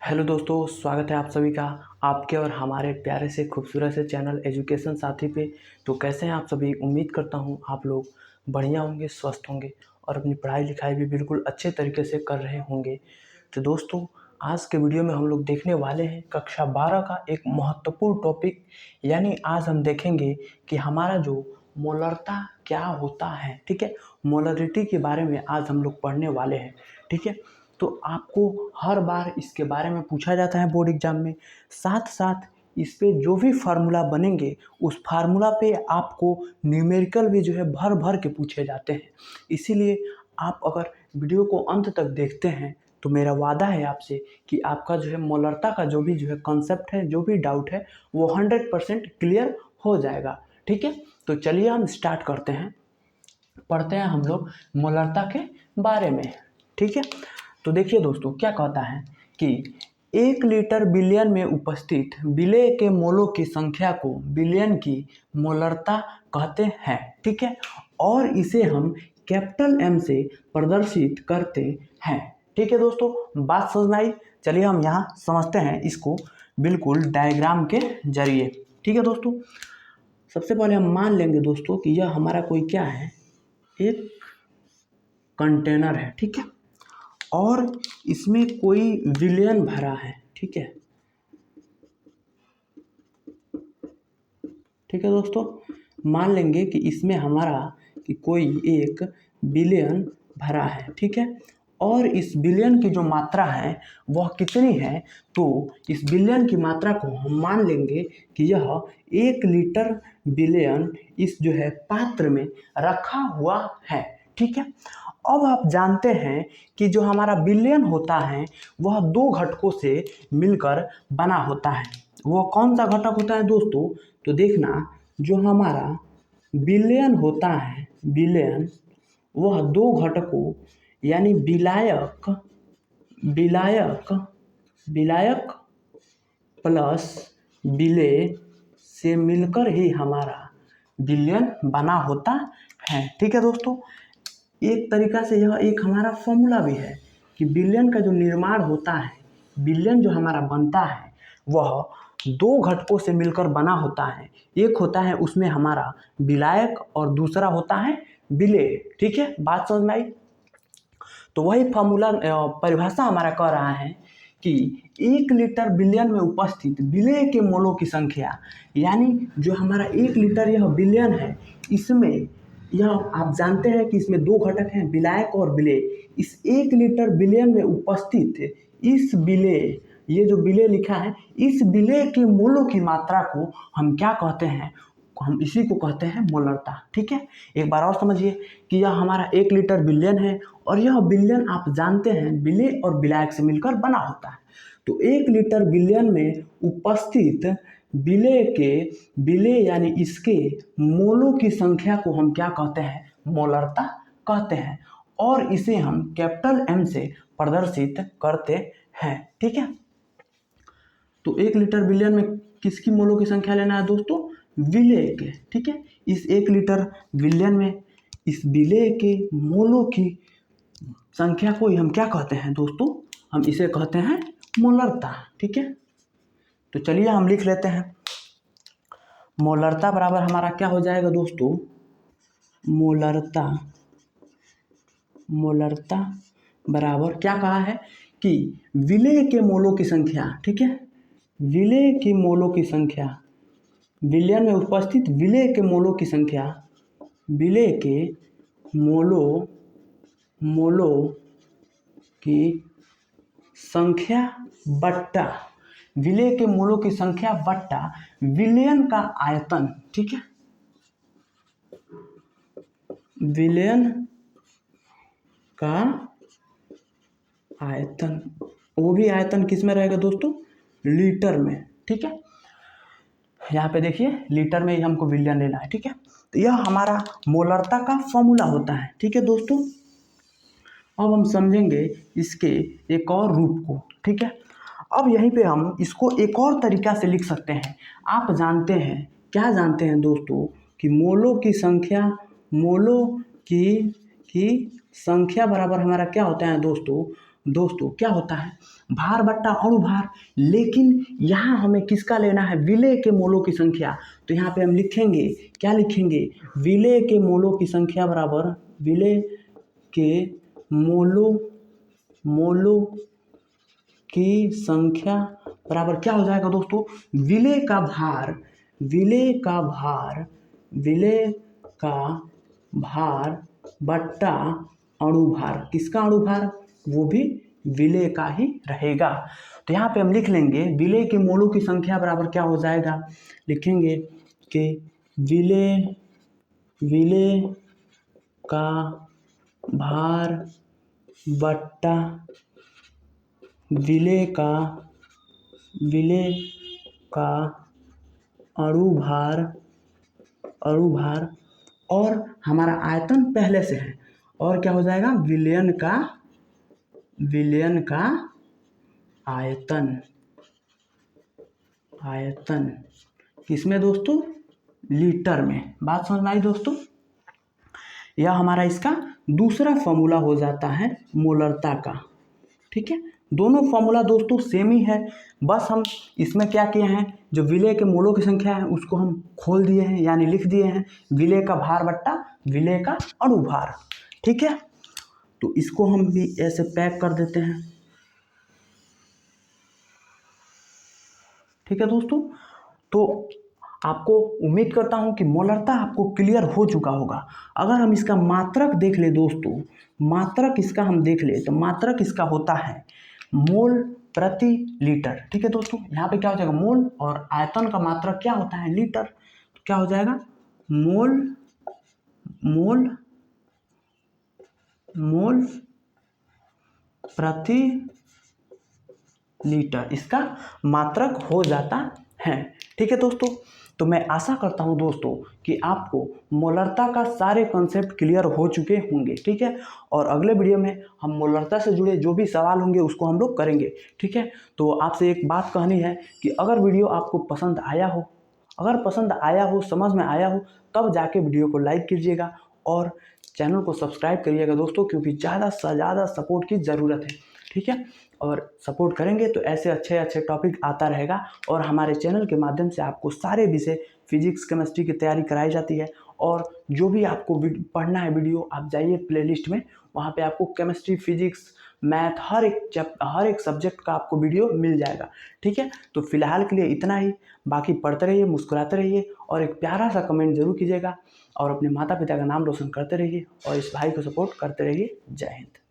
Hello दोस्तों, स्वागत है आप सभी का आपके और हमारे प्यारे से खूबसूरत से चैनल एजुकेशन साथी पे। तो कैसे हैं आप सभी? उम्मीद करता हूं आप लोग बढ़िया होंगे, स्वस्थ होंगे और अपनी पढ़ाई लिखाई भी बिल्कुल अच्छे तरीके से कर रहे होंगे। तो दोस्तों, आज के वीडियो में हम लोग देखने वाले हैं कक्षा 12 का एक महत्वपूर्ण टॉपिक। यानी आज हम देखेंगे कि हमारा जो मोलरता क्या होता है। ठीक है, मोलरिटी के बारे में आज हम लोग पढ़ने वाले हैं। ठीक है, तो आपको हर बार इसके बारे में पूछा जाता है बोर्ड एग्जाम में। साथ साथ इस पे जो भी फार्मूला बनेंगे उस फार्मूला पे आपको न्यूमेरिकल भी जो है भर भर के पूछे जाते हैं। इसीलिए आप अगर वीडियो को अंत तक देखते हैं तो मेरा वादा है आपसे कि आपका जो है मोलरता का जो भी जो है कॉन्सेप्ट है, जो भी डाउट है, वो 100% क्लियर हो जाएगा। ठीक है, तो चलिए हम स्टार्ट करते हैं, पढ़ते हैं हम लोग मोलरता के बारे में। ठीक है, तो देखिए दोस्तों, क्या कहता है कि 1 लीटर बिलियन में उपस्थित विलेय के मोलों की संख्या को बिलियन की मोलरता कहते हैं। ठीक है, और इसे हम कैपिटल एम से प्रदर्शित करते हैं। ठीक है दोस्तों, बात समझ में आई? चलिए हम यहाँ समझते हैं इसको बिल्कुल डायग्राम के जरिए। ठीक है दोस्तों, सबसे पहले हम मान लेंगे दोस्तों कि यह हमारा कोई क्या है, एक कंटेनर है। ठीक है, और इसमें कोई विलयन भरा है। ठीक है, ठीक है दोस्तों, मान लेंगे कि इसमें हमारा कि कोई एक बिलियन भरा है। ठीक है, और इस बिलियन की जो मात्रा है वह कितनी है, तो इस बिलियन की मात्रा को हम मान लेंगे कि यह 1 लीटर बिलियन इस जो है पात्र में रखा हुआ है। ठीक है, अब आप जानते हैं कि जो हमारा बिलियन होता है वह 2 घटकों से मिलकर बना होता है। वो कौन सा घटक होता है दोस्तों? तो देखना, जो हमारा बिलियन होता है, बिलियन, वह 2 घटकों यानी विलायक विलायक विलायक प्लस विलेय से मिलकर ही हमारा बिलियन बना होता है। ठीक है दोस्तों, एक तरीका से यह एक हमारा फॉर्मूला भी है कि बिलियन का जो निर्माण होता है, बिलियन जो हमारा बनता है वह 2 घटकों से मिलकर बना होता है। एक होता है उसमें हमारा विलायक और दूसरा होता है विलेय। ठीक है, बात समझ में आई? तो वही फॉर्मूला परिभाषा हमारा कह रहा है कि 1 लीटर बिलियन में उपस्थित विलेय के मोलों की संख्या, यानी जो हमारा 1 लीटर यह बिलियन है, इसमें यह आप जानते हैं कि इसमें 2 घटक हैं, विलायक और विलेय। इस 1 लीटर बिलियन में उपस्थित इस विलेय, ये जो विलेय लिखा है, इस विलेय के मोलों की मात्रा को हम क्या कहते हैं? हम इसी को कहते हैं मोलरता। ठीक है, एक बार और समझिए कि यह हमारा 1 लीटर बिलियन है और यह बिलियन आप जानते हैं विलेय और विलायक से मिलकर बना होता है। तो 1 लीटर बिलियन में उपस्थित विलेय यानी इसके मोलों की संख्या को हम क्या कहते हैं? मोलरता कहते हैं, और इसे हम कैपिटल एम से प्रदर्शित करते हैं। ठीक है, तो 1 लीटर बिलियन में किसकी मोलों की संख्या लेना है दोस्तों? विलेय के। ठीक है, इस 1 लीटर बिलियन में इस विलेय के मोलों की संख्या को ही हम क्या कहते हैं दोस्तों? हम इसे कहते हैं मोलरता। ठीक है, तो चलिए हम लिख लेते हैं। मोलरता बराबर हमारा क्या हो जाएगा दोस्तों? मोलरता मोलरता बराबर क्या कहा है कि विलेय के मोलों की संख्या। ठीक है, विलेय की मोलों की संख्या, बिलियन में उपस्थित विलेय के मोलों की संख्या, विलेय के मोलों की संख्या बट्टा विलेय के मोलों की संख्या बट्टा विलयन का आयतन। ठीक है, विलयन का आयतन, वो भी आयतन किस में रहेगा दोस्तों? लीटर में। ठीक है, यहाँ पे देखिए लीटर में ही हमको विलियन लेना है। ठीक है, तो यह हमारा मोलरता का फॉर्मूला होता है। ठीक है दोस्तों, अब हम समझेंगे इसके एक और रूप को। ठीक है, अब यहीं पे हम इसको एक और तरीका से लिख सकते हैं। आप जानते हैं, क्या जानते हैं दोस्तों, कि मोलों की संख्या बराबर हमारा क्या होता है दोस्तों? दोस्तों क्या होता है, भार बट्टा अणुभार। लेकिन यहाँ हमें किसका लेना है, विलेय के मोलों की संख्या। तो यहाँ पे हम लिखेंगे, क्या लिखेंगे, विलेय के मोलों की संख्या बराबर विलेय के मोलों की संख्या बराबर क्या हो जाएगा दोस्तों, विलेय का भार बट्टा अणुभार। किसका अणुभार, वो भी विलेय का ही रहेगा। तो यहाँ पे हम लिख लेंगे विलेय के मोलों की संख्या बराबर क्या हो जाएगा, लिखेंगे कि विलेय का भार बट्टा विलेय का अणुभार और हमारा आयतन पहले से है, और क्या हो जाएगा, विलयन का आयतन किसमें दोस्तों, लीटर में। बात समझ में आई दोस्तों। यह हमारा इसका दूसरा फॉर्मूला हो जाता है मोलरता का। ठीक है, दोनों फॉर्मूला दोस्तों सेम ही है, बस हम इसमें क्या किए हैं, जो विलेय के मोलों की संख्या है उसको हम खोल दिए हैं, यानी लिख दिए हैं विलेय का भार बट्टा विलेय का अणुभार। ठीक है, तो इसको हम भी ऐसे पैक कर देते हैं। ठीक है दोस्तों, तो आपको उम्मीद करता हूं कि मोलरता आपको क्लियर हो चुका होगा। अगर हम इसका मात्रक देख ले दोस्तों, मात्रक इसका हम देख ले तो मात्रक इसका होता है मोल प्रति लीटर। ठीक है दोस्तों, यहाँ पे क्या हो जाएगा, मोल, और आयतन का मात्रक क्या होता है, लीटर। तो क्या हो जाएगा, मोल प्रति लीटर इसका मात्रक हो जाता है। ठीक है दोस्तों, तो मैं आशा करता हूं दोस्तों कि आपको मोलरता का सारे कॉन्सेप्ट क्लियर हो चुके होंगे। ठीक है, और अगले वीडियो में हम मोलरता से जुड़े जो भी सवाल होंगे उसको हम लोग करेंगे। ठीक है, तो आपसे एक बात कहनी है कि अगर वीडियो आपको पसंद आया हो, समझ में आया हो, तब जाके वीडियो को लाइक कीजिएगा और चैनल को सब्सक्राइब करिएगा दोस्तों, क्योंकि ज़्यादा से ज़्यादा सपोर्ट की ज़रूरत है। ठीक है, और सपोर्ट करेंगे तो ऐसे अच्छे टॉपिक आता रहेगा, और हमारे चैनल के माध्यम से आपको सारे विषय फिजिक्स केमिस्ट्री की तैयारी कराई जाती है। और जो भी आपको पढ़ना है वीडियो, आप जाइए प्लेलिस्ट में, वहाँ पे आपको केमिस्ट्री, फिजिक्स, मैथ, हर एक सब्जेक्ट का आपको वीडियो मिल जाएगा। ठीक है, तो फिलहाल के लिए इतना ही, बाकी पढ़ते रहिए, मुस्कुराते रहिए, और एक प्यारा सा कमेंट जरूर कीजिएगा, और अपने माता पिता का नाम रोशन करते रहिए, और इस भाई को सपोर्ट करते रहिए। जय हिंद।